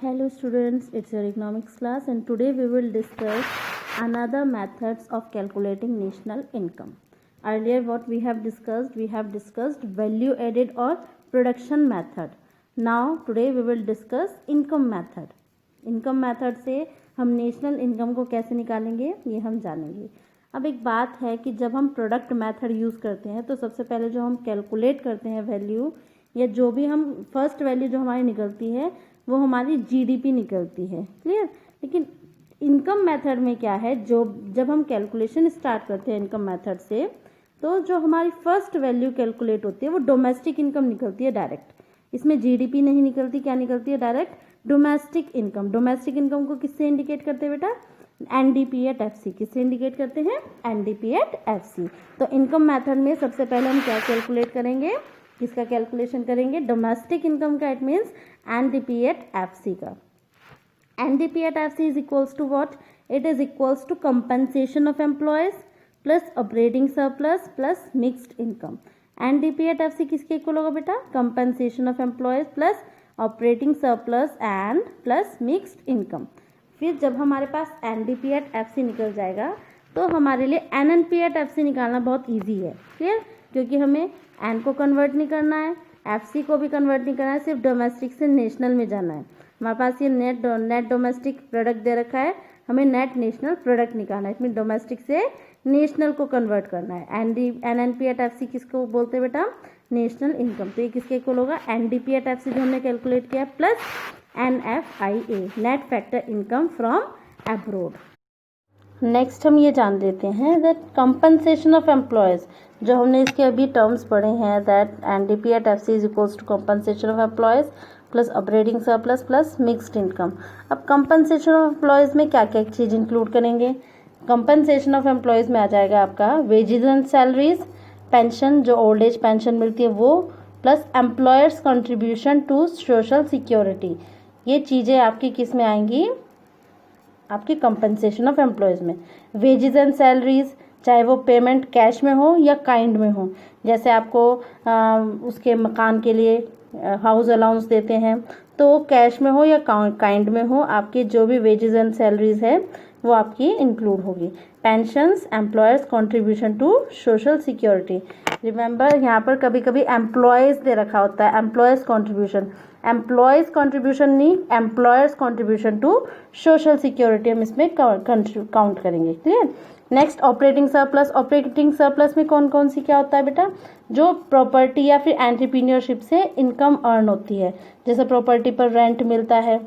Hello students, it's your economics class and today we will discuss another methods of calculating national income. Earlier what we have discussed value added or production method. Now today we will discuss income method. Income method से हम national income को कैसे निकालेंगे ये हम जानेंगे. अब एक बात है कि जब हम प्रोडक्ट मेथड यूज़ करते हैं तो सबसे पहले जो हम कैलकुलेट करते हैं वैल्यू या जो भी हम फर्स्ट वैल्यू जो हमारी निकलती है वो हमारी जीडीपी निकलती है. क्लियर. लेकिन इनकम मेथड में क्या है, जो जब हम कैलकुलेशन स्टार्ट करते हैं इनकम मेथड से तो जो हमारी फर्स्ट वैल्यू कैलकुलेट होती है वो डोमेस्टिक इनकम निकलती है डायरेक्ट. इसमें जीडीपी नहीं निकलती, क्या निकलती है direct domestic income. Domestic income को किससे इंडिकेट करते हैं बेटा? NDP at FC. किससे इंडिकेट करते हैं? NDP at FC. तो इनकम मेथड में सबसे पहले हम क्या कैलकुलेट करेंगे, किसका कैलकुलेशन करेंगे? डोमेस्टिक इनकम का. It means NDP at FC का. NDP at FC is equals to what? It is equals to compensation of employees plus operating surplus plus mixed income. NDP at FC किसके equal होगा बेटा? Compensation of employees plus operating surplus and plus mixed income. फिर जब हमारे पास NDP at FC निकल जाएगा तो हमारे लिए एनएनपी एट एफसी निकालना बहुत ईजी है. क्लियर. क्योंकि हमें एन को कन्वर्ट नहीं करना है, एफसी को भी कन्वर्ट नहीं करना है, सिर्फ डोमेस्टिक से नेशनल में जाना है. हमारे पास ये नेट डोमेस्टिक प्रोडक्ट दे रखा है, हमें नेट नेशनल प्रोडक्ट निकालना है. इसमें डोमेस्टिक से नेशनल को कन्वर्ट करना है. एनएनपी एट एफसी किसको बोलते हैं बेटा? National income. तो ये किसके इक्वल होगा? एनडीपी एट एफसी जो हमने कैलकुलेट किया plus NFIA net factor income from abroad. Next हम ये जान लेते हैं दैट कंपनसेशन ऑफ एम्प्लॉयज़, जो हमने इसके अभी टर्म्स पढ़े हैं, that NDP at FC is equals to compensation of employees plus operating surplus plus mixed income. अब कंपनसेशन ऑफ एम्प्लॉयज़ में क्या क्या चीज़ इंक्लूड करेंगे? कंपनसेशन ऑफ एम्प्लॉयज़ में आ जाएगा आपका वेजेस एंड सैलरीज, पेंशन जो ओल्ड एज पेंशन मिलती है वो, plus employers contribution to social security. ये चीज़ें आपकी किस में आएंगी? आपकी कंपनसेशन ऑफ एम्प्लॉयज़ में. वेजेस एंड सैलरीज चाहे वो पेमेंट कैश में हो या काइंड में हो, जैसे आपको उसके मकान के लिए हाउस अलाउंस देते हैं तो कैश में हो या काइंड में हो, आपके जो भी वेजेस एंड सैलरीज है वो आपकी इंक्लूड होगी. Pensions, employers contribution to social security. Remember यहाँ पर कभी कभी एम्प्लॉयज़ दे रखा होता है, एम्प्लॉयर्स कंट्रीब्यूशन. एम्प्लॉयज़ कंट्रीब्यूशन नहीं, employers contribution to social security हम इसमें काउंट करेंगे. Clear. Next operating surplus. Operating surplus में कौन कौन सी क्या होता है बेटा? जो प्रॉपर्टी या फिर एंटरप्रेन्योरशिप से इनकम अर्न होती है, जैसे प्रॉपर्टी पर रेंट मिलता है,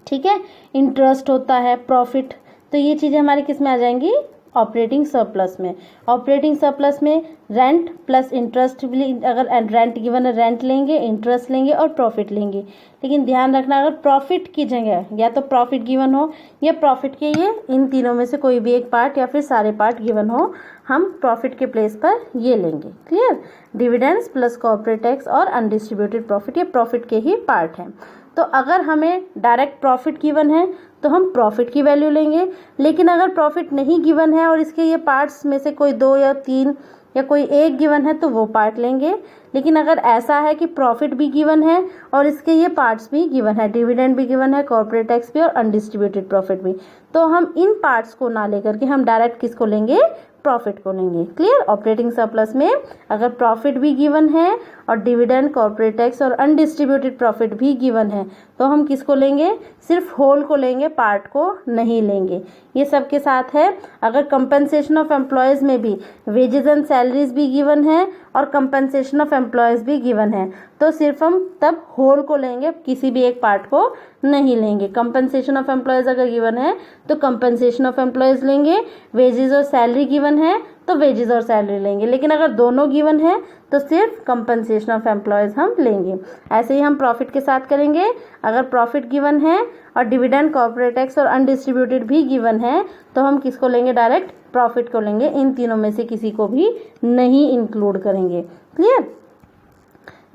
ठीक है, इंटरेस्ट होता है, प्रॉफिट. तो ये चीज़ें हमारी किस में आ जाएंगी? ऑपरेटिंग सरप्लस में. ऑपरेटिंग सरप्लस में रेंट प्लस इंटरेस्ट, अगर रेंट गिवन है रेंट लेंगे, इंटरेस्ट लेंगे और प्रॉफिट लेंगे. लेकिन ध्यान रखना अगर प्रॉफिट की जगह या तो प्रॉफिट गिवन हो या प्रॉफिट के ये इन तीनों में से कोई भी एक पार्ट या फिर सारे पार्ट गिवन हो, हम प्रॉफिट के प्लेस पर ये लेंगे. Clear. Dividends plus corporate tax और अनडिस्ट्रीब्यूटेड प्रॉफिट, ये प्रॉफिट के ही पार्ट हैं. तो अगर हमें डायरेक्ट प्रॉफिट गिवन है तो हम प्रॉफिट की वैल्यू लेंगे. लेकिन अगर प्रॉफिट नहीं गिवन है और इसके ये पार्ट्स में से कोई 2 या 3 या कोई एक गिवन है तो वो पार्ट लेंगे. लेकिन अगर ऐसा है कि प्रॉफिट भी गिवन है और इसके ये पार्ट्स भी गिवन है, डिविडेंड भी गिवन है, कॉर्पोरेट टैक्स भी और अनडिस्ट्रीब्यूटेड प्रॉफिट भी, तो हम इन पार्ट्स को ना लेकर के हम डायरेक्ट किसको लेंगे? प्रॉफिट को लेंगे. क्लियर. ऑपरेटिंग सरप्लस में अगर प्रॉफिट भी गिवन है और डिविडेंड, कॉर्पोरेट टैक्स और अनडिस्ट्रीब्यूटेड प्रॉफिट भी गिवन है तो हम किसको लेंगे? सिर्फ होल को लेंगे, पार्ट को नहीं लेंगे. ये सबके साथ है. अगर कंपनसेशन ऑफ एम्प्लॉयज़ में भी वेजेस एंड सैलरीज भी गिवन है और कंपनसेशन ऑफ एम्प्लॉयज़ भी गिवन है तो सिर्फ हम तब होल को लेंगे, किसी भी एक पार्ट को नहीं लेंगे. कंपनसेशन ऑफ एम्प्लॉयज़ अगर गिवन है तो कंपनसेशन ऑफ एम्प्लॉयज़ लेंगे, वेजेस और सैलरी गिवन है तो वेजेस और सैलरी लेंगे. लेकिन अगर दोनों गिवन है तो सिर्फ कंपनसेशन ऑफ एम्प्लॉयज़ हम लेंगे. ऐसे ही हम प्रॉफिट के साथ करेंगे. अगर प्रॉफिट गिवन है और डिविडेंड, कॉर्पोरेट टैक्स और अनडिस्ट्रीब्यूटेड भी गिवन है तो हम किसको लेंगे? डायरेक्ट प्रॉफिट को लेंगे. इन तीनों में से किसी को भी नहीं इंक्लूड करेंगे. क्लियर.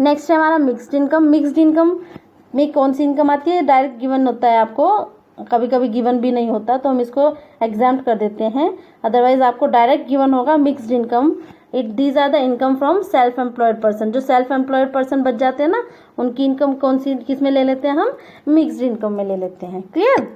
नेक्स्ट है हमारा मिक्स्ड इनकम. मिक्स्ड इनकम में कौन सी इनकम आती है? डायरेक्ट गिवन होता है आपको, कभी कभी गिवन भी नहीं होता तो हम इसको एग्जाम्प्ट कर देते हैं. अदरवाइज आपको डायरेक्ट गिवन होगा mixed income. These are the income from self employed person. जो सेल्फ एम्प्लॉयड पर्सन बच जाते हैं ना, उनकी इनकम कौन सी किस में ले लेते हैं हम, मिक्स्ड इनकम में ले लेते हैं। क्लियर,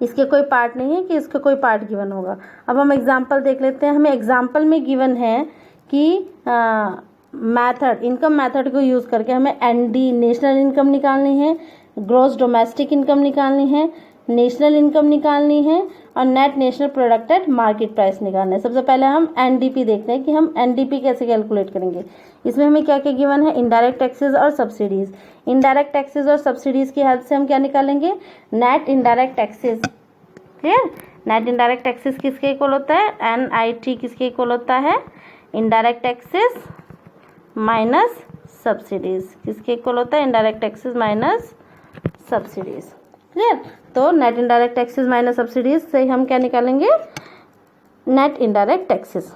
इसके कोई पार्ट नहीं है कि इसका कोई पार्ट गिवन होगा। अब हम एग्जाम्पल देख लेते हैं। हमें एग्जाम्पल में गिवन है कि मैथड, इनकम मैथड को यूज़ करके हमें एनडी नेशनल इनकम निकालनी है, ग्रॉस डोमेस्टिक इनकम निकालनी है, नेशनल इनकम निकालनी है और net national product at market price निकालना है। सबसे पहले हम एनडीपी देखते हैं कि हम एनडीपी कैसे कैलकुलेट करेंगे। इसमें हमें क्या क्या गिवन है, इनडायरेक्ट टैक्सेस और सब्सिडीज। इनडायरेक्ट टैक्सेस और सब्सिडीज की हेल्प से हम क्या निकालेंगे, net indirect taxes. Clear, net indirect taxes किसके इक्वल होता है, NIT किसके इक्वल होता है, इनडायरेक्ट टैक्सेस माइनस सब्सिडीज। किसके इक्वल होता है, indirect taxes minus subsidies. Clear, तो net indirect taxes minus subsidies से हम क्या निकालेंगे, net indirect taxes.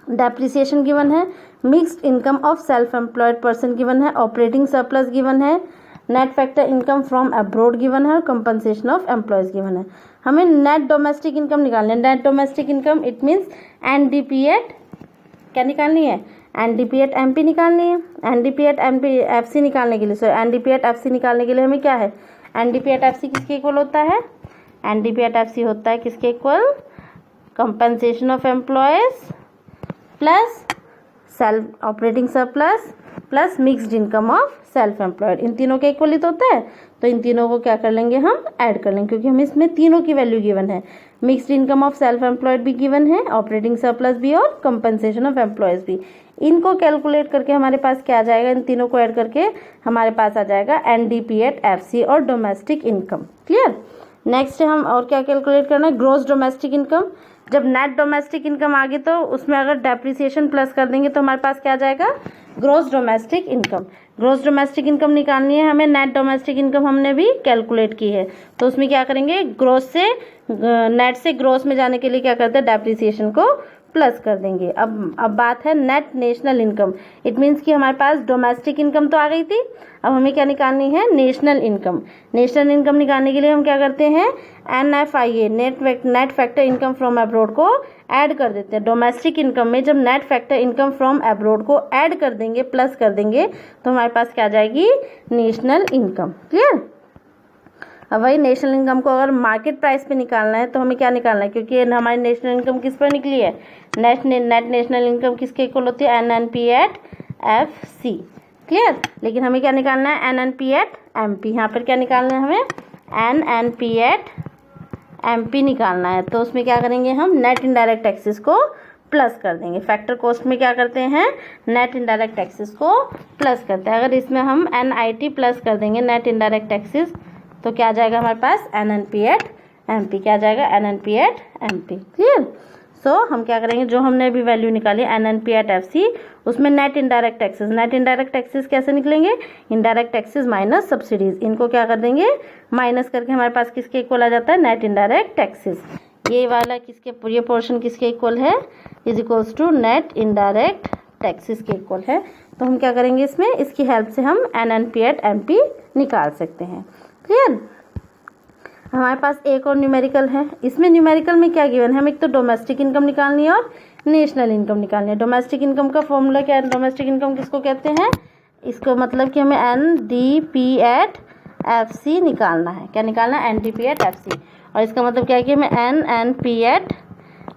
Depreciation given है, mixed income of self employed person given है, ऑपरेटिंग सरप्लस गिवन है, net factor income from abroad given है और कंपनसेशन ऑफ एम्प्लॉयज गिवन है। हमें नेट डोमेस्टिक इनकम निकालनी है। Net domestic income it means NDP at क्या निकालनी है, NDP एट MP निकालनी है। NDP एट MP FC निकालने के लिए, सॉरी NDP एट FC निकालने के लिए हमें क्या है, NDP एट FC किसके इक्वल होता है, NDP एट FC होता है किसके equal, compensation of employees plus self operating surplus plus mixed income of self employed. इन तीनों के इक्वल ही तो होता है, तो इन तीनों को क्या कर लेंगे, हम ऐड कर लेंगे, क्योंकि हमें इसमें तीनों की वैल्यू गिवन है। Mixed income of self employed भी गिवन है, ऑपरेटिंग सरप्लस भी और कंपनसेशन ऑफ एम्प्लॉयज भी। इनको कैलकुलेट करके हमारे पास क्या आ जाएगा, इन तीनों को ऐड करके हमारे पास आ जाएगा NDP एट FC और डोमेस्टिक इनकम। क्लियर, नेक्स्ट हम और क्या कैलकुलेट करना है, ग्रॉस डोमेस्टिक इनकम। जब नेट डोमेस्टिक इनकम आ गई तो उसमें अगर डेप्रिसिएशन प्लस कर देंगे तो हमारे पास क्या आ जाएगा, gross domestic income. Gross domestic income निकालनी है हमें, नेट डोमेस्टिक इनकम हमने भी कैलकुलेट की है, तो उसमें क्या करेंगे, ग्रॉस से नेट से ग्रॉस में जाने के लिए क्या करते हैं, डेप्रिसिएशन को प्लस कर देंगे। अब बात है net national income. It means कि हमारे पास डोमेस्टिक इनकम तो आ गई थी, अब हमें क्या निकालनी है, नेशनल इनकम। नेशनल इनकम निकालने के लिए हम क्या करते हैं, NFIA net factor income from abroad को ऐड कर देते हैं। डोमेस्टिक इनकम में जब net factor income from abroad को ऐड कर देंगे, प्लस कर देंगे, तो हमारे पास क्या आ जाएगी, नेशनल इनकम। क्लियर, अब वही नेशनल इनकम को अगर मार्केट प्राइस पे निकालना है तो हमें क्या निकालना है, क्योंकि हमारी नेशनल इनकम किस पर निकली है, नेट नेशनल इनकम किसके इक्वल होती है, NNP एट FC। क्लियर, लेकिन हमें क्या निकालना है, NNP एट MP। यहाँ पर क्या निकालना है हमें, NNP एट MP निकालना है, तो उसमें क्या करेंगे हम, नेट इनडायरेक्ट टैक्सेस को प्लस कर देंगे। फैक्टर कॉस्ट में क्या करते हैं, नेट इनडायरेक्ट टैक्सेस को प्लस करते हैं। अगर इसमें हम NIT प्लस कर देंगे नेट इनडायरेक्ट टैक्सेस, तो क्या आ जाएगा हमारे पास, NNP एट MP। क्या आ जाएगा, NNP एट MP। क्लियर, सो हम क्या करेंगे, जो हमने अभी वैल्यू निकाली NNP एट FC, उसमें net indirect taxes, net indirect taxes कैसे निकलेंगे, इनडायरेक्ट टैक्सेस माइनस सब्सिडीज। इनको क्या कर देंगे, माइनस करके हमारे पास किसके इक्वल आ जाता है, नेट इनडायरेक्ट टैक्सेस। ये वाला किसके, ये पोर्शन किसके इक्वल है, is equals to net indirect taxes के इक्वल है। तो हम क्या करेंगे, इसमें इसकी हेल्प से हम NNP एट MP निकाल सकते हैं। क्लियर, हमारे पास एक और न्यूमेरिकल है। इसमें न्यूमेरिकल में क्या गिवन है, हमें एक तो डोमेस्टिक इनकम निकालनी है और नेशनल इनकम निकालनी है। डोमेस्टिक इनकम का फॉर्मूला क्या है, डोमेस्टिक इनकम किसको कहते हैं, इसको मतलब कि हमें NDP एट FC निकालना है। क्या निकालना है, NDP एट FC, और इसका मतलब क्या है कि हमें NNP एट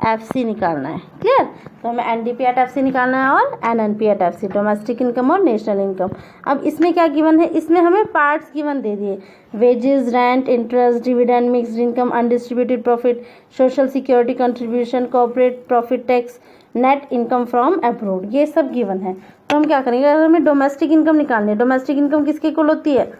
FC निकालना है। क्लियर, तो हमें NDP एट FC निकालना है और NNP at FC, domestic income और नेशनल इनकम। अब इसमें क्या गिवन है, इसमें हमें पार्ट्स गिवन दे दिए, wages, rent, interest, dividend, mixed income, undistributed profit, social security contribution, corporate profit tax, net income from abroad, ये सब गिवन है। तो हम क्या करेंगे, अगर हमें डोमेस्टिक इनकम निकालनी है, डोमेस्टिक इनकम किसके इक्वल होती है,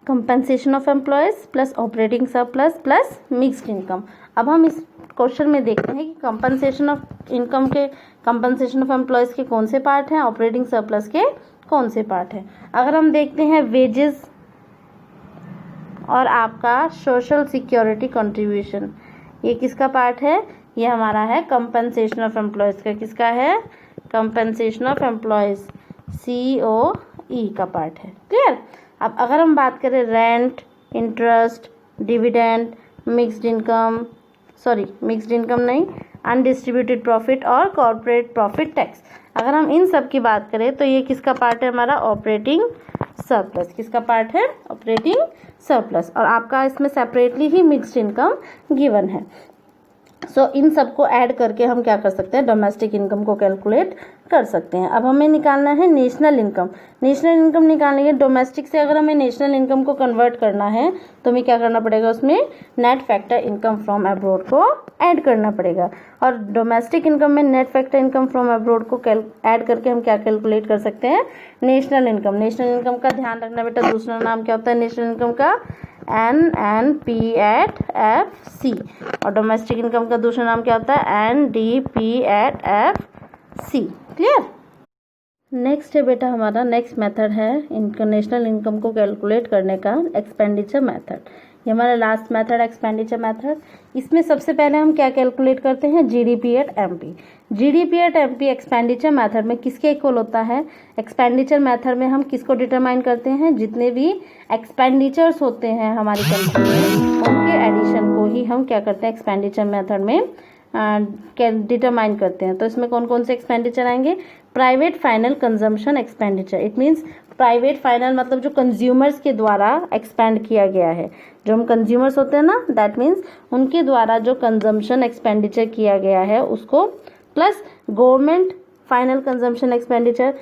compensation of employees plus operating surplus plus mixed income. अब हम इस क्वेश्चन में देखते हैं कि कंपनसेशन ऑफ इनकम के, कंपनसेशन ऑफ एम्प्लॉयज के कौन से पार्ट हैं, ऑपरेटिंग सरप्लस के कौन से पार्ट हैं। अगर हम देखते हैं वेजेस और आपका सोशल सिक्योरिटी कंट्रीब्यूशन, ये किसका पार्ट है, ये हमारा है कंपनसेशन ऑफ एम्प्लॉयज का। किसका है, कंपनसेशन ऑफ एम्प्लॉयज, COE का पार्ट है। क्लियर, अब अगर हम बात करें rent, interest, dividend, mixed income, sorry mixed income नहीं, अनडिस्ट्रीब्यूटेड प्रॉफिट और कॉर्पोरेट प्रॉफिट टैक्स। अगर हम इन सब की बात करें तो ये किसका पार्ट है, हमारा ऑपरेटिंग सरप्लस। किसका पार्ट है, ऑपरेटिंग सरप्लस। और आपका इसमें सेपरेटली ही मिक्स्ड इनकम गिवन है। सो इन सबको ऐड करके हम क्या कर सकते हैं, डोमेस्टिक इनकम को कैलकुलेट कर सकते हैं। अब हमें निकालना है नेशनल इनकम। नेशनल इनकम निकालने के डोमेस्टिक से अगर हमें नेशनल इनकम को कन्वर्ट करना है तो हमें क्या करना पड़ेगा, उसमें net factor income from abroad को ऐड करना पड़ेगा। और डोमेस्टिक इनकम में net factor income from abroad को ऐड करके हम क्या कैलकुलेट कर सकते हैं, नेशनल इनकम। नेशनल इनकम का ध्यान रखना बेटा, दूसरा नाम क्या होता है नेशनल इनकम का, NNP@FC। और डोमेस्टिक इनकम का दूसरा नाम क्या होता है, NDP@FC। क्लियर। नेक्स्ट है बेटा हमारा, नेक्स्ट मेथड है इंटरनेशनल इनकम को कैलकुलेट करने का, एक्सपेंडिचर मेथड। ये हमारा लास्ट मेथड एक्सपेंडिचर मेथड। इसमें सबसे पहले हम क्या कैलकुलेट करते हैं, GDP@MP। GDP@MP एक्सपेंडिचर मेथड में किसके इक्वल होता है, एक्सपेंडिचर मेथड में हम किसको डिटरमाइन करते हैं, जितने भी एक्सपेंडिचर्स होते हैं हमारी कंट्री में उनके एडिशन को ही हम क्या करते हैं, एक्सपेंडिचर मेथड में डिटरमाइन करते हैं। तो इसमें कौन कौन से एक्सपेंडिचर आएंगे, private final consumption expenditure. It means private final मतलब जो कंज्यूमर्स के द्वारा एक्सपेंड किया गया है, जो हम कंज्यूमर्स होते हैं ना, दैट मीन्स उनके द्वारा जो कंजम्पशन एक्सपेंडिचर किया गया है उसको, plus government final consumption expenditure,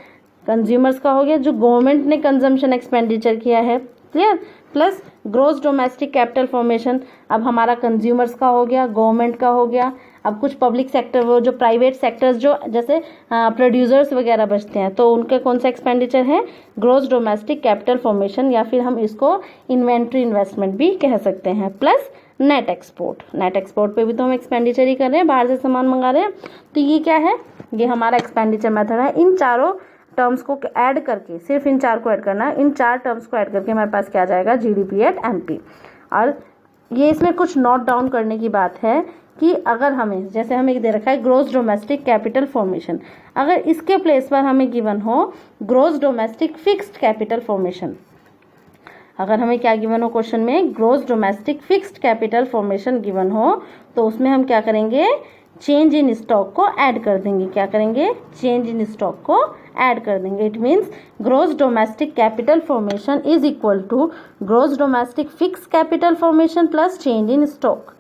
consumers का हो गया, जो गवर्नमेंट ने कंजम्पशन एक्सपेंडिचर किया है, clear, plus gross domestic capital formation. अब हमारा कंज्यूमर्स का हो गया, गवर्नमेंट का हो गया। अब कुछ पब्लिक सेक्टर, वो जो प्राइवेट सेक्टर्स जो जैसे प्रोड्यूसर्स वगैरह बचते हैं, तो उनके कौन सा एक्सपेंडिचर है, ग्रोस डोमेस्टिक कैपिटल फॉर्मेशन, या फिर हम इसको इन्वेंट्री इन्वेस्टमेंट भी कह सकते हैं। Plus net export. Net export पे भी तो हम एक्सपेंडिचर ही कर रहे हैं, बाहर से सामान मंगा रहे हैं। तो ये क्या है, ये हमारा एक्सपेंडिचर मेथड है। इन चारों टर्म्स को ऐड करके, सिर्फ इन चार को ऐड करना है, इन चार टर्म्स को ऐड करके हमारे पास क्या आ जाएगा, GDP@MP। और ये इसमें कुछ नोट डाउन करने की बात है कि अगर हमें, जैसे हमें दे रखा है ग्रोस डोमेस्टिक कैपिटल फॉर्मेशन, अगर इसके प्लेस पर हमें गिवन हो gross domestic fixed capital formation, अगर हमें क्या गिवन हो क्वेश्चन में, gross domestic fixed capital formation given हो, तो उसमें हम क्या करेंगे, चेंज इन स्टॉक को ऐड कर देंगे। क्या करेंगे, चेंज इन स्टॉक को ऐड कर देंगे। It means gross domestic capital formation is equal to gross domestic fix capital formation plus change in stock.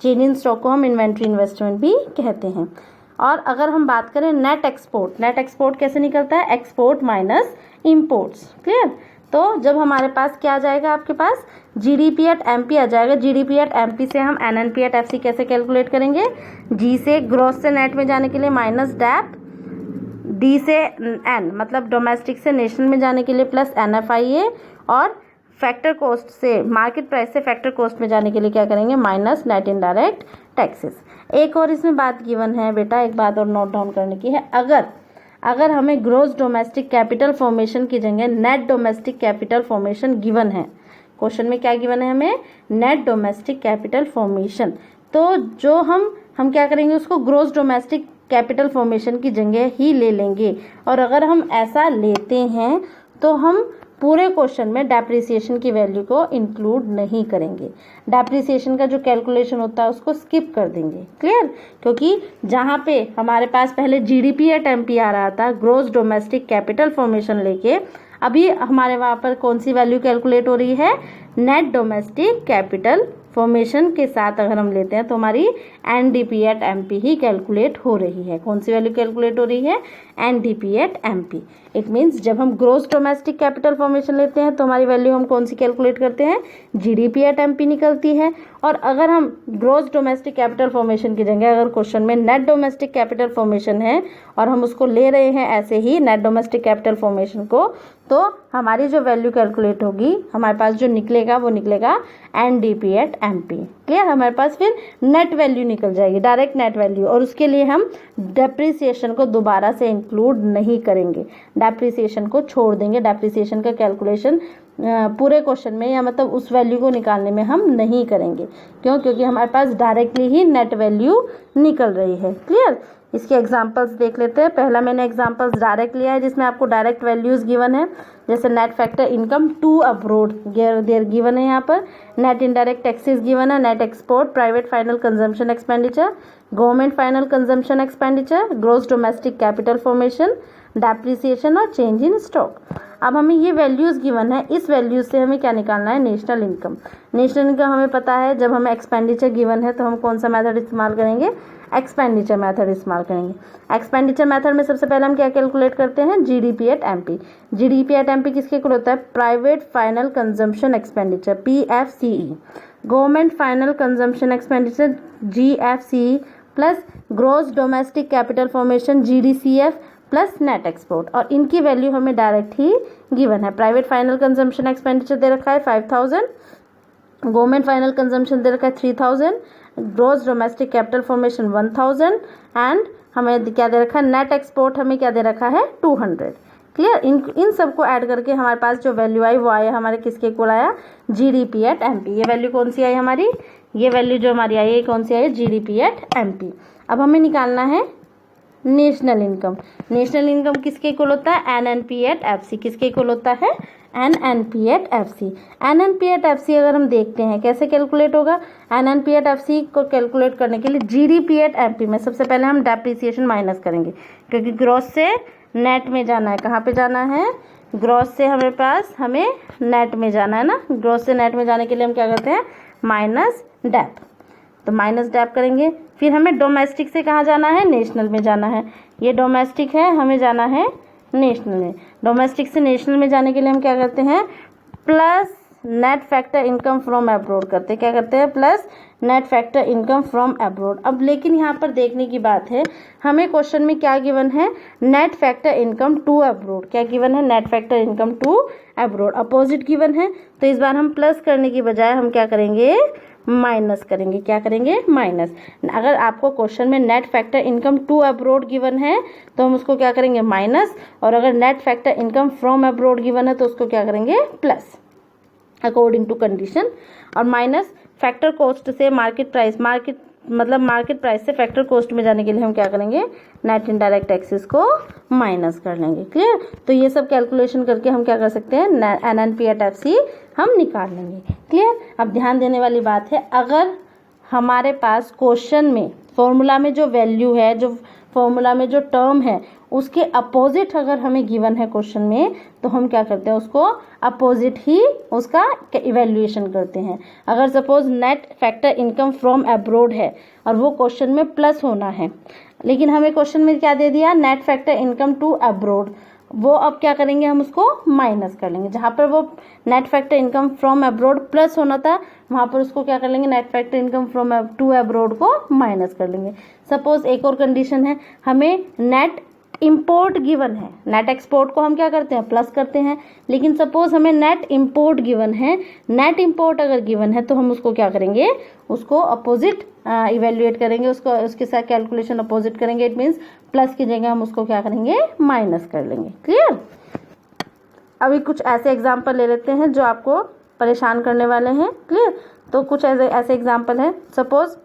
Change in stock को हम इन्वेंट्री इन्वेस्टमेंट भी कहते हैं। और अगर हम बात करें नेट एक्सपोर्ट, नेट एक्सपोर्ट कैसे निकलता है, एक्सपोर्ट माइनस इम्पोर्ट्स। क्लियर। तो जब हमारे पास क्या आ जाएगा, आपके पास GDP@MP आ जाएगा। GDP@MP से हम NNP@FC कैसे कैलकुलेट करेंगे, G से ग्रोस से नेट में जाने के लिए माइनस डैप, D से N मतलब डोमेस्टिक से नेशनल में जाने के लिए प्लस NFIA, और फैक्टर कॉस्ट से, मार्केट प्राइस से फैक्टर कॉस्ट में जाने के लिए क्या करेंगे, माइनस नेट इनडायरेक्ट टैक्सेस। एक और इसमें बात गिवन है बेटा, एक बात और नोट डाउन करने की है, अगर हमें ग्रोस डोमेस्टिक कैपिटल फॉर्मेशन की जगह net domestic capital formation given है, क्वेश्चन में क्या गिवन है हमें, नेट डोमेस्टिक कैपिटल फॉर्मेशन, तो जो हम क्या करेंगे, उसको ग्रोस डोमेस्टिक कैपिटल फॉर्मेशन की जगह ही ले लेंगे। और अगर हम ऐसा लेते हैं तो हम पूरे क्वेश्चन में डेप्रिसिएशन की वैल्यू को इंक्लूड नहीं करेंगे। डेप्रिसिएशन का जो कैलकुलेशन होता है उसको स्किप कर देंगे। क्लियर। क्योंकि जहाँ पे हमारे पास पहले GDP@MP आ रहा था ग्रोस डोमेस्टिक कैपिटल फॉर्मेशन लेके, अभी हमारे वहाँ पर कौन सी वैल्यू कैलकुलेट हो रही है, नेट डोमेस्टिक कैपिटल फॉर्मेशन के साथ अगर हम लेते हैं तो हमारी NDP@MP ही कैलकुलेट हो रही है। कौन सी वैल्यू कैलकुलेट हो रही है, NDP@MP। इट मीन्स जब हम ग्रोस डोमेस्टिक कैपिटल फॉर्मेशन लेते हैं तो हमारी वैल्यू हम कौन सी कैलकुलेट करते हैं, GDP@MP निकलती है। और अगर हम ग्रोस डोमेस्टिक कैपिटल फॉर्मेशन की जगह अगर क्वेश्चन में नेट डोमेस्टिक कैपिटल फॉर्मेशन है और हम उसको ले रहे हैं ऐसे ही नेट डोमेस्टिक कैपिटल फॉर्मेशन को, तो हमारी जो वैल्यू कैलकुलेट होगी, हमारे पास जो निकलेगा वो निकलेगा NDP@MP। क्लियर। हमारे पास फिर नेट वैल्यू निकल जाएगी, डायरेक्ट नेट वैल्यू, और उसके लिए हम डेप्रिसिएशन को दोबारा से इंक्लूड नहीं करेंगे, डेप्रिसिएशन को छोड़ देंगे। डेप्रिसिएशन का कैलकुलेशन पूरे क्वेश्चन में या मतलब उस वैल्यू को निकालने में हम नहीं करेंगे। क्यों? क्योंकि हमारे पास डायरेक्टली ही नेट वैल्यू निकल रही है। क्लियर? इसके एग्जांपल्स देख लेते हैं। पहला मैंने एग्जांपल्स डायरेक्ट लिया है जिसमें आपको डायरेक्ट वैल्यूज गिवन है, जैसे net factor income to abroad there given है, यहाँ पर नेट इनडायरेक्ट टैक्सेस गिवन है, net export, private final consumption expenditure, government final consumption expenditure, gross domestic capital formation, depreciation और चेंज इन स्टॉक। अब हमें ये वैल्यूज गिवन है, इस वैल्यूज से हमें क्या निकालना है? National income. नेशनल इनकम हमें पता है, जब हमें एक्सपेंडिचर गिवन है तो हम कौन सा मेथड इस्तेमाल करेंगे? एक्सपेंडिचर मेथड इस्तेमाल करेंगे। एक्सपेंडिचर मेथड में सबसे पहले हम क्या कैलकुलेट करते हैं? GDP at MP. GDP at MP किसके इक्वल होता है? Private final consumption expenditure, PFCE, government final consumption expenditure, GFCE, plus gross domestic capital formation, GDCF, plus net export. और इनकी वैल्यू हमें डायरेक्ट ही गिवन है। प्राइवेट फाइनल कंजम्पशन एक्सपेंडिचर दे रखा है 5000, गवर्नमेंट फाइनल कंजम्पशन दे रखा है 3000, gross domestic capital formation 1000 and हमें क्या दे रखा है? नेट एक्सपोर्ट हमें क्या दे रखा है? 200। क्लियर? इन सबको ऐड करके हमारे पास जो वैल्यू आई वो आया हमारे किसके इक्वल आया? GDP at MP. ये वैल्यू कौन सी आई हमारी? ये वैल्यू जो हमारी आई है कौन सी आई? GDP at MP. अब हमें निकालना है नेशनल इनकम। नेशनल इनकम किसके इक्वल होता है? NNP at FC. किसके इक्वल होता है? NNP at FC. NNP at FC अगर हम देखते हैं कैसे कैलकुलेट होगा? एनएनपी एट एफसी को कैलकुलेट करने के लिए जीडीपी एट एमपी में सबसे पहले हम डेप्रिसिएशन माइनस करेंगे, क्योंकि ग्रॉस से नेट में जाना है। कहाँ पे जाना है? ग्रॉस से हमें नेट में जाना है ना। ग्रॉस से नेट में जाने के लिए हम क्या करते हैं? Minus dep. तो माइनस डेप करेंगे। फिर हमें डोमेस्टिक से कहाँ जाना है? नेशनल में जाना है। ये डोमेस्टिक है, हमें जाना है नेशनल में। डोमेस्टिक से नेशनल में जाने के लिए हम क्या करते हैं? Plus net factor income from abroad करते हैं। क्या करते हैं? Plus net factor income from abroad. अब लेकिन यहाँ पर देखने की बात है, हमें क्वेश्चन में क्या गिवन है? Net factor income to abroad. क्या गिवन है? Net factor income to abroad. Opposite given है, तो इस बार हम प्लस करने की बजाय हम क्या करेंगे? माइनस करेंगे। क्या करेंगे? माइनस। अगर आपको क्वेश्चन में net factor income to abroad given है तो हम उसको क्या करेंगे? माइनस। और अगर net factor income from abroad given है तो उसको क्या करेंगे? Plus, according to condition. और माइनस फैक्टर कॉस्ट से मार्केट प्राइस से फैक्टर कॉस्ट में जाने के लिए हम क्या करेंगे? नेट इनडायरेक्ट टैक्सेस को माइनस कर लेंगे। क्लियर? तो ये सब कैलकुलेशन करके हम क्या कर सकते हैं? एनएनपी एट एफसी हम निकाल लेंगे। क्लियर? अब ध्यान देने वाली बात है, अगर हमारे पास क्वेश्चन में फॉर्मूला में जो वैल्यू है, जो फॉर्मूला में जो टर्म है, उसके अपोजिट अगर हमें गिवन है क्वेश्चन में, तो हम क्या करते हैं? उसको अपोजिट ही उसका इवैल्यूएशन करते हैं। अगर suppose net factor income from abroad है और वो क्वेश्चन में प्लस होना है, लेकिन हमें क्वेश्चन में क्या दे दिया? Net factor income to abroad. वो अब क्या करेंगे? हम उसको माइनस कर लेंगे। जहाँ पर वो net factor income from abroad plus होना था, वहाँ पर उसको क्या कर लेंगे? Net factor income from to abroad को माइनस कर लेंगे। सपोज एक और कंडीशन है, हमें नेट इंपोर्ट गिवन है। नेट एक्सपोर्ट को हम क्या करते हैं? प्लस करते हैं। लेकिन सपोज हमें नेट इंपोर्ट गिवन है, नेट इंपोर्ट अगर गिवन है तो हम उसको क्या करेंगे? उसको अपोजिट इवेल्युएट करेंगे, उसको उसके साथ कैलकुलेशन अपोजिट करेंगे। इट मीन्स प्लस की जगह हम उसको क्या करेंगे? माइनस कर लेंगे। क्लियर? अभी कुछ ऐसे एग्जाम्पल ले लेते हैं जो आपको परेशान करने वाले हैं। क्लियर? तो कुछ ऐसे एग्जाम्पल है। सपोज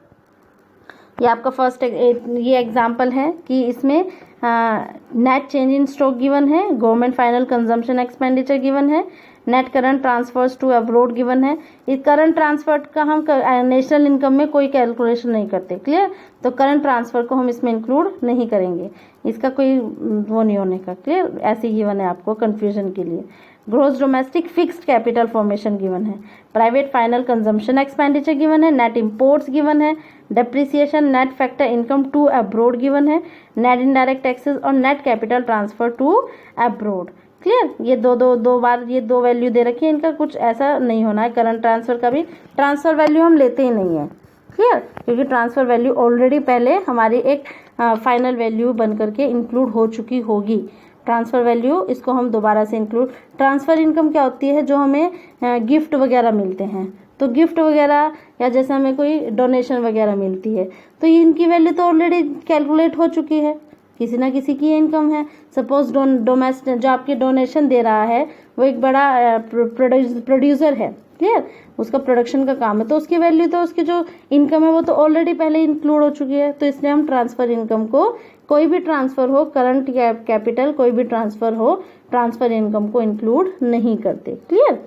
ये आपका फर्स्ट ये एग्जाम्पल है कि इसमें net change in stock given है, government final consumption expenditure given है, net current transfers to abroad given है। इस करंट ट्रांसफर का हम नेशनल इनकम में कोई कैलकुलेशन नहीं करते। क्लियर? तो करंट ट्रांसफर को हम इसमें इंक्लूड नहीं करेंगे, इसका कोई वो नहीं होने का। क्लियर? ऐसे गिवन है आपको कंफ्यूजन के लिए। Gross domestic fixed capital formation given है, private final consumption expenditure given है, नेट इंपोर्ट्स गिवन है, depreciation, net factor income to abroad given है, नेट इनडायरेक्ट टैक्सेस और net capital transfer to abroad. Clear? ये दो बार ये दो वैल्यू दे रखी है, इनका कुछ ऐसा नहीं होना है। करंट ट्रांसफर का भी ट्रांसफर वैल्यू हम लेते ही नहीं है। क्लियर? क्योंकि ट्रांसफर वैल्यू ऑलरेडी पहले हमारी एक फाइनल वैल्यू बन करके इंक्लूड हो चुकी होगी। ट्रांसफ़र वैल्यू इसको हम दोबारा से इंक्लूड। ट्रांसफ़र इनकम क्या होती है? जो हमें गिफ्ट वगैरह मिलते हैं, तो गिफ्ट वगैरह या जैसे हमें कोई डोनेशन वगैरह मिलती है, तो इनकी वैल्यू तो ऑलरेडी कैलकुलेट हो चुकी है। किसी ना किसी की इनकम है। सपोज डोमेस्टिक जो आपके डोनेशन दे रहा है वो एक बड़ा प्रोड्यूसर है, क्लियर, उसका प्रोडक्शन का काम है, तो उसकी वैल्यू तो उसकी जो इनकम है वो तो ऑलरेडी पहले इंक्लूड हो चुकी है। तो इसलिए हम ट्रांसफर इनकम को, कोई भी ट्रांसफर हो, करंट कैपिटल कोई भी ट्रांसफर हो, ट्रांसफर इनकम को इंक्लूड नहीं करते, क्लियर।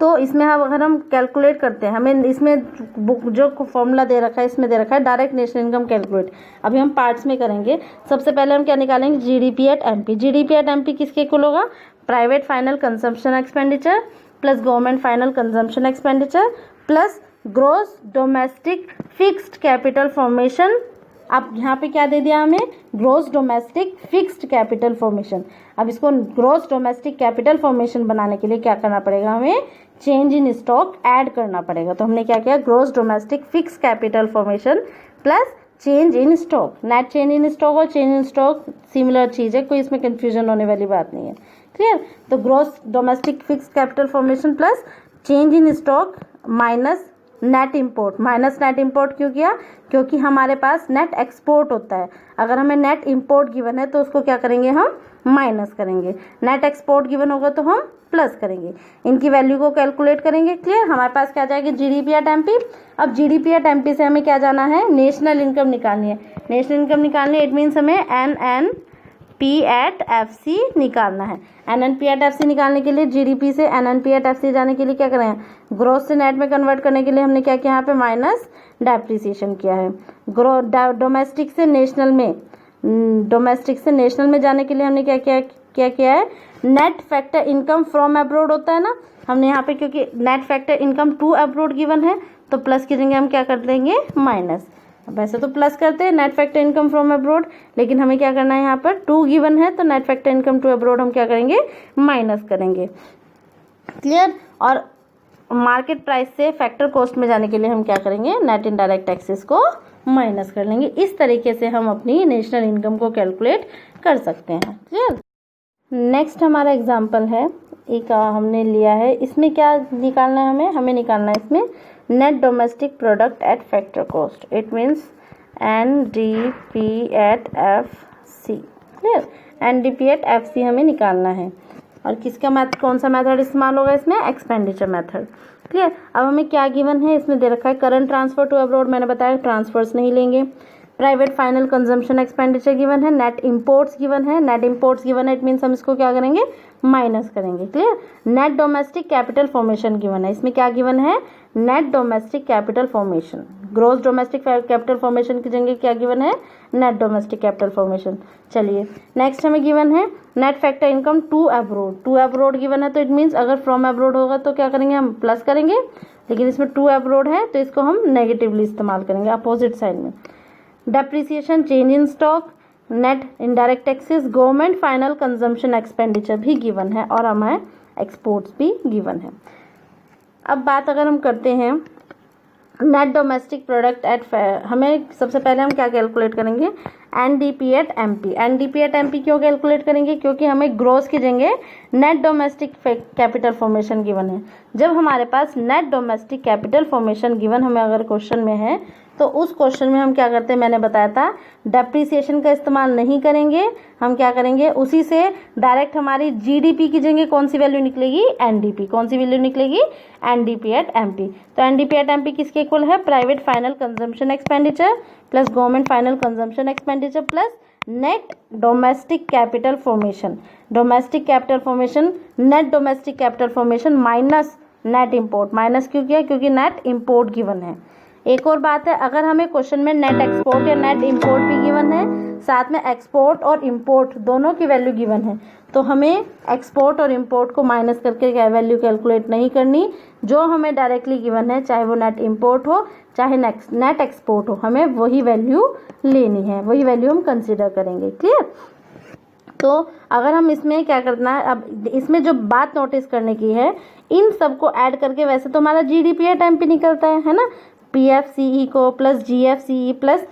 तो इसमें अगर हम कैलकुलेट करते हैं, हमें इसमें जो फॉर्मूला दे रखा है इसमें दे रखा है डायरेक्ट नेशनल इनकम कैलकुलेट। अभी हम पार्ट्स में करेंगे। सबसे पहले हम क्या निकालेंगे, GDP at MP. GDP at MP किसके इक्वल होगा, private final consumption expenditure plus government final consumption expenditure plus gross domestic fixed capital formation. अब यहाँ पे क्या दे दिया हमें, gross domestic fixed capital formation. अब इसको ग्रॉस डोमेस्टिक कैपिटल फॉर्मेशन बनाने के लिए क्या करना पड़ेगा, हमें चेंज इन स्टॉक ऐड करना पड़ेगा। तो हमने क्या किया, gross domestic fix capital formation plus change in stock. Net change in stock और चेंज इन स्टॉक सिमिलर चीज़ है, कोई इसमें कंफ्यूजन होने वाली बात नहीं है, क्लियर। तो gross domestic fix capital formation plus change in stock minus net import. Minus net import क्यों किया, क्योंकि हमारे पास नेट एक्सपोर्ट होता है। अगर हमें नेट इंपोर्ट गिवन है तो उसको क्या करेंगे, हम माइनस करेंगे। नेट एक्सपोर्ट गिवन होगा तो हम प्लस करेंगे। इनकी वैल्यू को कैलकुलेट करेंगे, क्लियर। हमारे पास क्या जाएगी, जीडीपी एट एमपी। अब जीडीपी एट एमपी से हमें क्या जाना है, नेशनल इनकम निकालनी है। नेशनल इनकम निकालनी है, इट मीन्स हमें एनएनपी एट एफसी निकालना है। एनएनपी एट एफसी निकालने के लिए जीडीपी से एनएनपी एट एफसी जाने के लिए क्या करें, ग्रोथ से नेट में कन्वर्ट करने के लिए हमने क्या किया, यहाँ पे माइनस डेप्रिसिएशन किया है। डोमेस्टिक से नेशनल में, डोमेस्टिक से नेशनल में जाने के लिए हमने क्या किया है, net factor income from abroad होता है ना, हमने यहाँ पे क्योंकि net factor income to abroad given है तो प्लस की जगह हम क्या कर देंगे, माइनस। वैसे तो प्लस करते हैं net factor income from abroad, लेकिन हमें क्या करना है, यहाँ पर टू गिवन है तो net factor income to abroad हम क्या करेंगे, माइनस करेंगे, क्लियर। और मार्केट प्राइस से फैक्टर कॉस्ट में जाने के लिए हम क्या करेंगे, नेट इनडायरेक्ट टैक्सेस को माइनस कर लेंगे। इस तरीके से हम अपनी नेशनल इनकम को कैलकुलेट कर सकते हैं, क्लियर। नेक्स्ट हमारा एग्जाम्पल है, एक हमने लिया है, इसमें क्या निकालना है, हमें निकालना है इसमें net domestic product at factor cost, it means NDP at FC, clear. NDP at FC हमें निकालना है। और किसका कौन सा मेथड इस्तेमाल होगा इसमें, एक्सपेंडिचर मेथड, क्लियर। अब हमें क्या गिवन है, इसमें दे रखा है करंट ट्रांसफर टू अब्रॉड, मैंने बताया ट्रांसफर्स नहीं लेंगे। Private final consumption expenditure given है, नेट इंपोर्ट्स गिवन है, नेट इंपोर्ट्स गिवन है, इट मीन्स हम इसको क्या करेंगे, माइनस करेंगे, clear. Net domestic capital formation given है, इसमें क्या गिवन है, net domestic capital formation. Gross domestic capital formation की जगह क्या गिवन है, नेट डोमेस्टिक कैपिटल फॉर्मेशन। चलिए नेक्स्ट हमें गिवन है net factor income to abroad. To abroad given है तो इट मीन्स अगर फ्रॉम अब्रोड होगा तो क्या करेंगे, हम प्लस करेंगे, लेकिन इसमें टू अब्रोड है तो इसको हम नेगेटिवली इस्तेमाल करेंगे, अपोजिट साइड में। Depreciation, change in stock, net indirect taxes, government final consumption expenditure भी गिवन है और हमें एक्सपोर्ट्स भी गिवन है। अब बात अगर हम करते हैं नेट डोमेस्टिक प्रोडक्ट एट, हमें सबसे पहले हम क्या कैलकुलेट करेंगे, NDP at MP. NDP at MP क्यों कैलकुलेट करेंगे, क्योंकि हमें ग्रोस की जगह net domestic capital formation given है। जब हमारे पास net domestic capital formation given हमें अगर क्वेश्चन में है तो उस क्वेश्चन में हम क्या करते हैं, मैंने बताया था डेप्रिसिएशन का इस्तेमाल नहीं करेंगे, हम क्या करेंगे, उसी से डायरेक्ट हमारी जीडीपी की जगह कौन सी वैल्यू निकलेगी, एनडीपी। कौन सी वैल्यू निकलेगी, एनडीपी एट एमपी। तो एनडीपी एट एमपी किसके इक्वल है, private final consumption expenditure plus government final consumption expenditure plus net domestic capital formation. Domestic capital formation, net domestic capital formation minus net import. Minus क्यों किया, क्योंकि net import given है। एक और बात है, अगर हमें क्वेश्चन में नेट एक्सपोर्ट या नेट इंपोर्ट भी गिवन है, साथ में एक्सपोर्ट और इंपोर्ट दोनों की वैल्यू गिवन है, तो हमें एक्सपोर्ट और इंपोर्ट को माइनस करके क्या वैल्यू कैलकुलेट नहीं करनी। जो हमें डायरेक्टली गिवन है, चाहे वो नेट इंपोर्ट हो चाहे नेट एक्सपोर्ट हो, हमें वही वैल्यू लेनी है, वही वैल्यू हम कंसिडर करेंगे, क्लियर। तो अगर हम इसमें क्या करना है, अब इसमें जो बात नोटिस करने की है, इन सबको ऐड करके वैसे तो हमारा जीडीपी एट एमपी निकलता है ना, पीएफसीई को प्लस जीएफसीई प्लस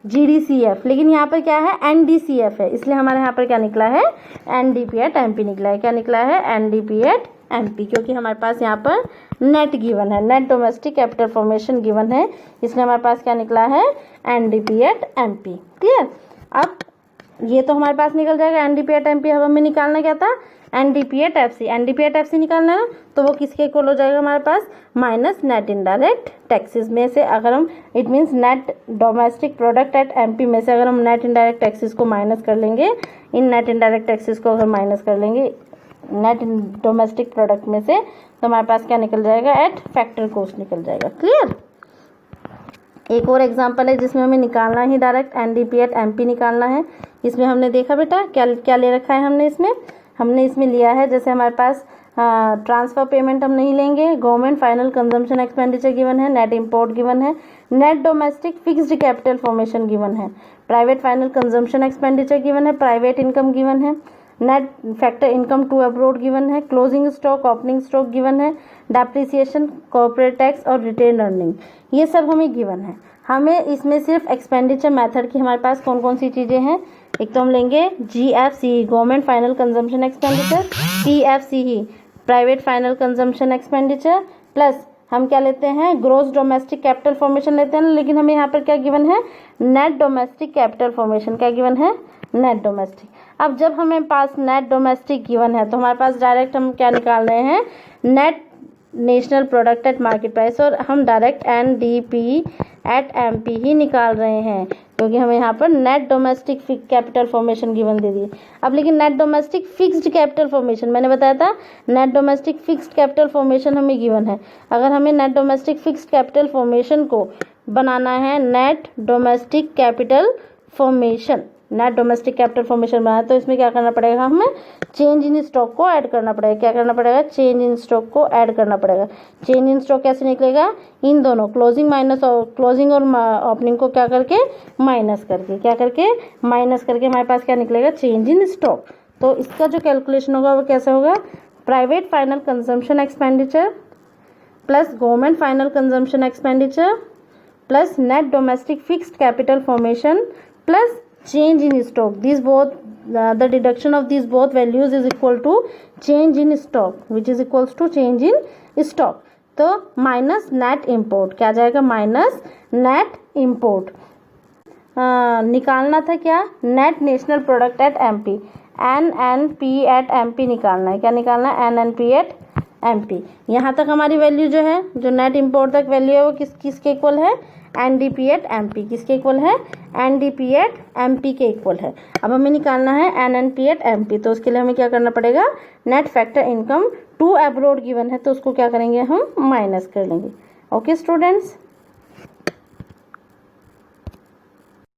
जीडीसीएफ, लेकिन यहाँ पर क्या है, एनडीसीएफ है, इसलिए हमारे यहाँ पर क्या निकला है, एनडीपी एट एमपी निकला है। क्या निकला है, एनडीपी एट एमपी, क्योंकि हमारे पास यहाँ पर नेट गिवन है, net domestic capital formation given है, इसलिए हमारे पास क्या निकला है, एनडीपी एट एमपी, क्लियर। अब ये तो हमारे पास निकल जाएगा एनडीपी एट एमपी। अब हमें निकालना क्या था, NDP at FC. NDP at FC निकालना है तो वो किसके इक्वल हो जाएगा हमारे पास, माइनस नेट इनडायरेक्ट टैक्सेस में से अगर हम, it means net domestic product at MP में से अगर हम नेट इनडायरेक्ट टैक्सेस को माइनस कर लेंगे, इन नेट इनडायरेक्ट टैक्सेस को अगर माइनस कर लेंगे नेट डोमेस्टिक प्रोडक्ट में से, तो हमारे पास क्या निकल जाएगा, एट फैक्टर कॉस्ट निकल जाएगा। क्लियर। एक और एग्जांपल है जिसमें हमें निकालना ही डायरेक्ट एनडीपी एट एमपी निकालना है। इसमें हमने देखा बेटा क्या क्या ले रखा है हमने इसमें लिया है, जैसे हमारे पास ट्रांसफर पेमेंट हम नहीं लेंगे, government final consumption expenditure given है, नेट इंपोर्ट गिवन है, net domestic fixed capital formation given है, private final consumption expenditure given है, प्राइवेट इनकम गिवन है, net factor income to abroad given है, closing stock opening stock given है, depreciation corporate tax और retained earning, ये सब हमें गिवन है। हमें इसमें सिर्फ एक्सपेंडिचर मेथड की हमारे पास कौन कौन सी चीज़ें हैं, एक तो हम लेंगे GFCE government final consumption expenditure, PFCE private final consumption expenditure, plus हम क्या लेते हैं, ग्रोस डोमेस्टिक कैपिटल फॉर्मेशन लेते हैं, लेकिन हमें यहाँ पर क्या गिवन है, नेट डोमेस्टिक कैपिटल फॉर्मेशन, क्या गिवन है, नेट डोमेस्टिक। अब जब हमें पास नेट डोमेस्टिक गिवन है तो हमारे पास डायरेक्ट हम क्या निकाल रहे हैं, net national product at market price, और हम डायरेक्ट एनडीपी एट एमपी ही निकाल रहे हैं क्योंकि हमें यहाँ पर net domestic capital formation given दे दिए। अब लेकिन net domestic fixed capital formation मैंने बताया था, net domestic fixed capital formation हमें गिवन है। अगर हमें net domestic fixed capital formation को बनाना है, net domestic capital formation, net domestic capital formation बनाना है तो इसमें क्या करना पड़ेगा, हमें चेंज इन स्टॉक को ऐड करना पड़ेगा। क्या करना पड़ेगा, चेंज इन स्टॉक को ऐड करना पड़ेगा। चेंज इन स्टॉक कैसे निकलेगा, इन दोनों क्लोजिंग माइनस और क्लोजिंग और ओपनिंग को क्या करके माइनस करके, क्या करके माइनस करके हमारे पास क्या निकलेगा, चेंज इन स्टॉक। तो इसका जो कैलकुलेशन होगा वो कैसे होगा, private final consumption expenditure plus government final consumption expenditure plus net domestic fixed capital formation plus change in stock, these both the deduction of these both values is equal to change in stock, which is equals to change in stock। तो minus net import क्या जाएगा, minus net import. निकालना था क्या, net national product at MP, NNP at MP निकालना है। क्या निकालना है, NNP एट एमपी। यहाँ तक हमारी वैल्यू जो है, जो नेट इम्पोर्ट तक वैल्यू है वो किसके इक्वल है, एनडीपी एट एमपी। किसके इक्वल है, एनडीपी एट एमपी के इक्वल है। अब हमें निकालना है एनएनपी एट एमपी, तो उसके लिए हमें क्या करना पड़ेगा, net factor income to abroad given है तो उसको क्या करेंगे, हम माइनस कर लेंगे। Okay students.